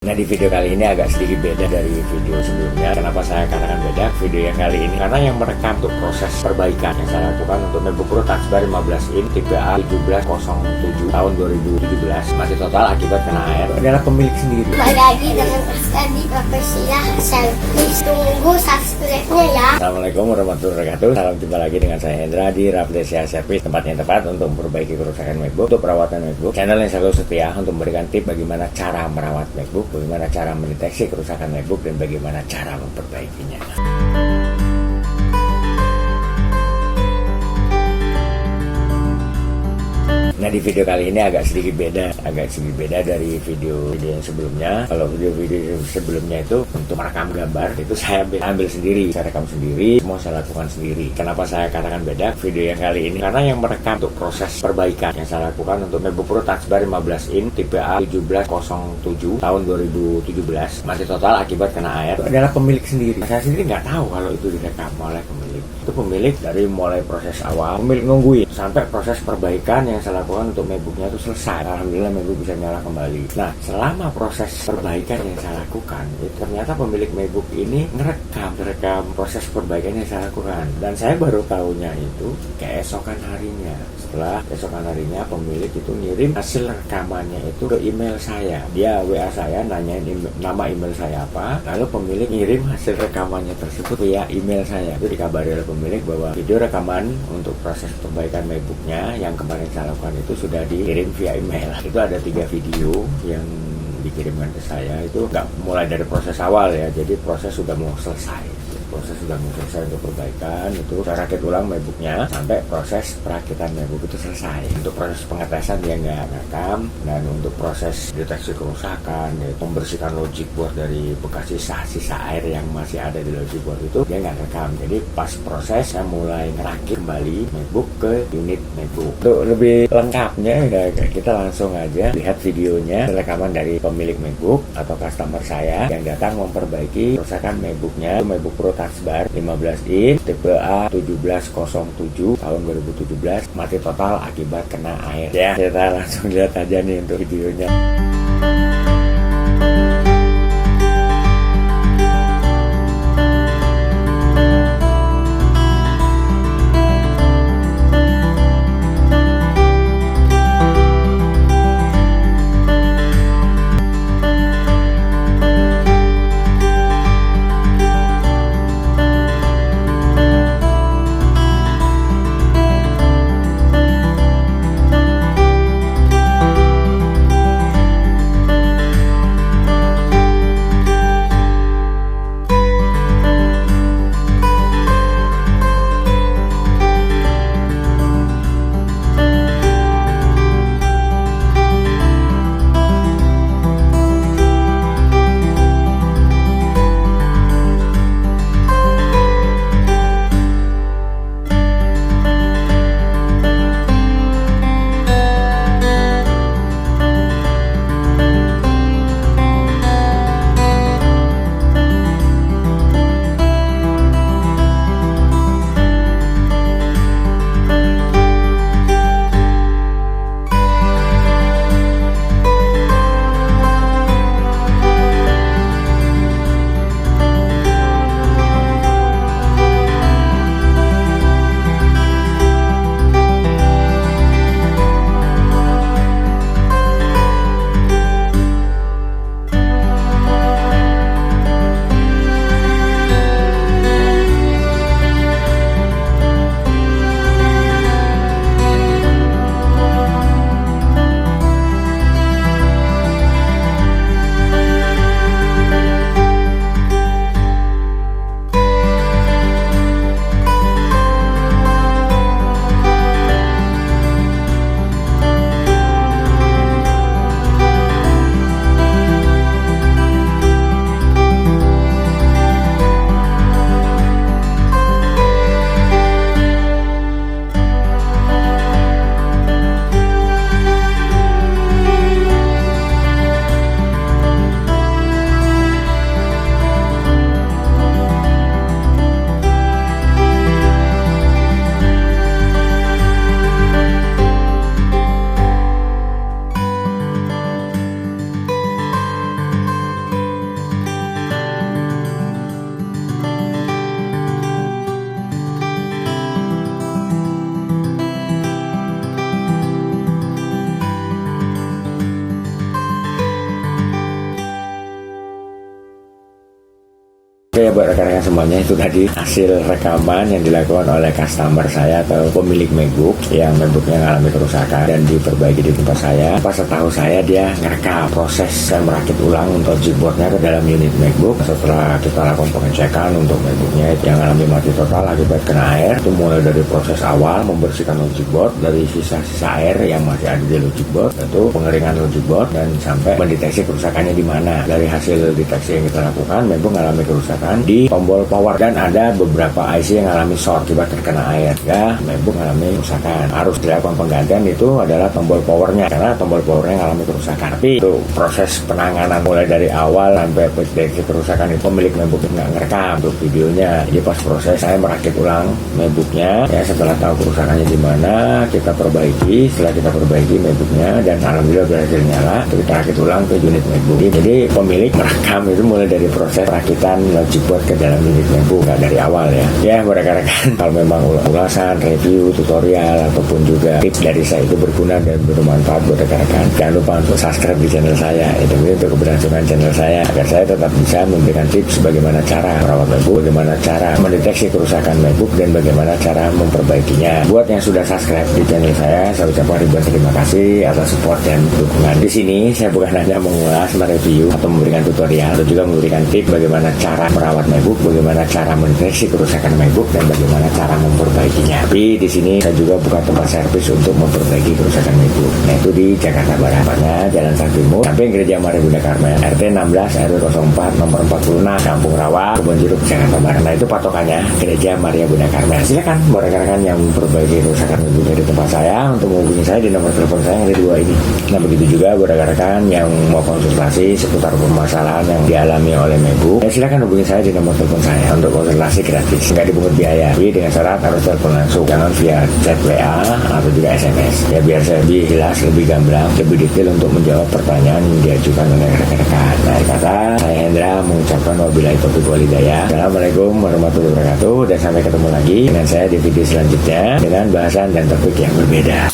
Nah, di video kali ini agak sedikit beda dari video sebelumnya. Kenapa saya katakan beda video yang kali ini? Karena yang merekam untuk proses perbaikan yang saya lakukan untuk MacBook Pro Touch Bar 15 in tipe A1707 tahun 2017 masih total akibat kena air adalah pemilik sendiri. Kembali lagi dengan Rizky Profesional Selfie. Tunggu subscribe-nya ya. Assalamualaikum warahmatullahi wabarakatuh. Salam jumpa lagi dengan saya Hendra di Rafflesia Service, tempat yang tepat untuk memperbaiki kerusakan MacBook, untuk perawatan MacBook. Channel yang selalu setia untuk memberikan tips bagaimana cara merawat MacBook, bagaimana cara mendeteksi kerusakan MacBook, dan bagaimana cara memperbaikinya. Nah, di video kali ini agak sedikit beda dari video yang sebelumnya. Kalau video sebelumnya itu untuk merekam gambar itu saya ambil sendiri, saya rekam sendiri, semua saya lakukan sendiri. Kenapa saya katakan beda video yang kali ini? Karena yang merekam untuk proses perbaikan yang saya lakukan untuk MacBook Pro Touch Bar 15 in tipe A1707 tahun 2017 masih total akibat kena air itu adalah pemilik sendiri. Saya sendiri nggak tahu kalau itu direkam oleh pemilik. Itu pemilik dari mulai proses awal, pemilik nungguin sampai proses perbaikan yang saya lakukan untuk MacBooknya itu selesai. Alhamdulillah MacBook bisa nyala kembali. Nah, selama proses perbaikan yang saya lakukan, itu ternyata pemilik MacBook ini ngerekam proses perbaikan yang saya lakukan. Dan saya baru tahunya itu keesokan harinya. Setelah keesokan harinya pemilik itu ngirim hasil rekamannya itu ke email saya. Dia WA saya, nanyain nama email saya apa, lalu pemilik ngirim hasil rekamannya tersebut via email saya. Itu dikabari oleh pemilik bahwa video rekaman untuk proses perbaikan MacBooknya yang kemarin saya lakukan itu sudah dikirim via email. Itu ada 3 video yang dikirimkan ke saya. Itu nggak mulai dari proses awal ya, jadi proses sudah mau selesai. Proses sudah selesai untuk perbaikan, itu saya rakit ulang MacBooknya sampai proses perakitan MacBook itu selesai. Untuk proses pengetesan dia nggak rekam, dan untuk proses deteksi kerusakan, yaitu membersihkan logic board dari bekas sisa air yang masih ada di logic board itu dia nggak rekam. Jadi pas proses saya mulai ngerakit kembali MacBook ke unit MacBook. Untuk lebih lengkapnya ya, kita langsung aja lihat videonya rekaman dari pemilik MacBook atau customer saya yang datang memperbaiki kerusakan MacBooknya, MacBook Pro Touch Bar 15 in tipe A1707 tahun 2017 mati total akibat kena air. Ya, kita langsung lihat aja nih untuk videonya. Oke, buat rekan-rekan semuanya, itu tadi hasil rekaman yang dilakukan oleh customer saya atau pemilik MacBook yang MacBooknya mengalami kerusakan dan diperbaiki di tempat saya. Pas setahu saya dia ngerekam proses saya merakit ulang untuk chipboardnya ke dalam unit MacBook. Setelah kita lakukan pengecekan untuk MacBooknya yang mengalami mati total akibat kena air, itu mulai dari proses awal membersihkan logic board dari sisa-sisa air yang masih ada di logic board, itu pengeringan logic board dan sampai mendeteksi kerusakannya di mana. Dari hasil deteksi yang kita lakukan, MacBook mengalami kerusakan di tombol power dan ada beberapa IC yang mengalami short akibat terkena air. Ya, MacBook mengalami kerusakan. Harus dilakukan penggantian itu adalah tombol powernya karena tombol powernya mengalami kerusakan. Tapi itu proses penanganan mulai dari awal sampai deteksi kerusakan itu pemilik MacBook nggak ngerekam untuk videonya. Jadi pas proses saya merakit ulang MacBooknya, ya setelah tahu kerusakannya di mana kita perbaiki. Setelah kita perbaiki MacBooknya dan alhamdulillah berhasil nyala, kita rakit ulang ke unit MacBook. Jadi pemilik merekam itu mulai dari proses perakitan logic board ke dalam unit MacBook, nggak dari awal ya. Ya rekan-rekan, kalau memang ulasan, review, tutorial ataupun juga tips dari saya itu berguna dan bermanfaat buat rekan-rekan, jangan lupa untuk subscribe di channel saya. Itu untuk keberlangsungan channel saya agar saya tetap bisa memberikan tips bagaimana cara merawat MacBook, bagaimana cara mendeteksi kerusakan MacBook dan bagaimana cara memperbaikinya. Buat yang sudah subscribe di channel saya ucapkan ribuan terima kasih atas support dan dukungan. Di sini saya bukan hanya mengulas, mereview atau memberikan tutorial, atau juga memberikan tips bagaimana cara merawat MacBook, bagaimana cara mendeteksi kerusakan MacBook dan bagaimana cara memperbaikinya. Tapi di sini saya juga buka tempat servis untuk memperbaiki kerusakan MacBook. Nah, itu di Jakarta Barat, Jalan Sang Timur, samping Gereja Maria Bunda Karmel, RT 16 RW 04 nomor 46, Kampung Rawa, Kebon Jeruk, Jakarta Barat. Nah, itu patokannya Gereja Maria Bunda Karmel. Silakan buat rekan-rekan yang memperbaiki kerusakan MacBooknya di tempat saya untuk menghubungi saya di nomor telepon saya yang ada dua ini. Nah, begitu juga buat rekan-rekan yang mau konsultasi seputar permasalahan yang dialami oleh MacBook, ya silakan hubungi saya di nomor telepon saya untuk konsultasi gratis, nggak dipungut biaya. Tapi dengan syarat harus telepon langsung, jangan via chat WA atau juga SMS. Ya biar saya lebih jelas, lebih gamblang, lebih detail untuk menjawab pertanyaan yang diajukan oleh rekan-rekan. Nah, kata saya Hendra mengucapkan wabillahi taufiq wal hidayah. Assalamualaikum warahmatullahi wabarakatuh dan sampai ketemu lagi dengan saya di video selanjutnya dengan bahasan dan topik yang berbeda.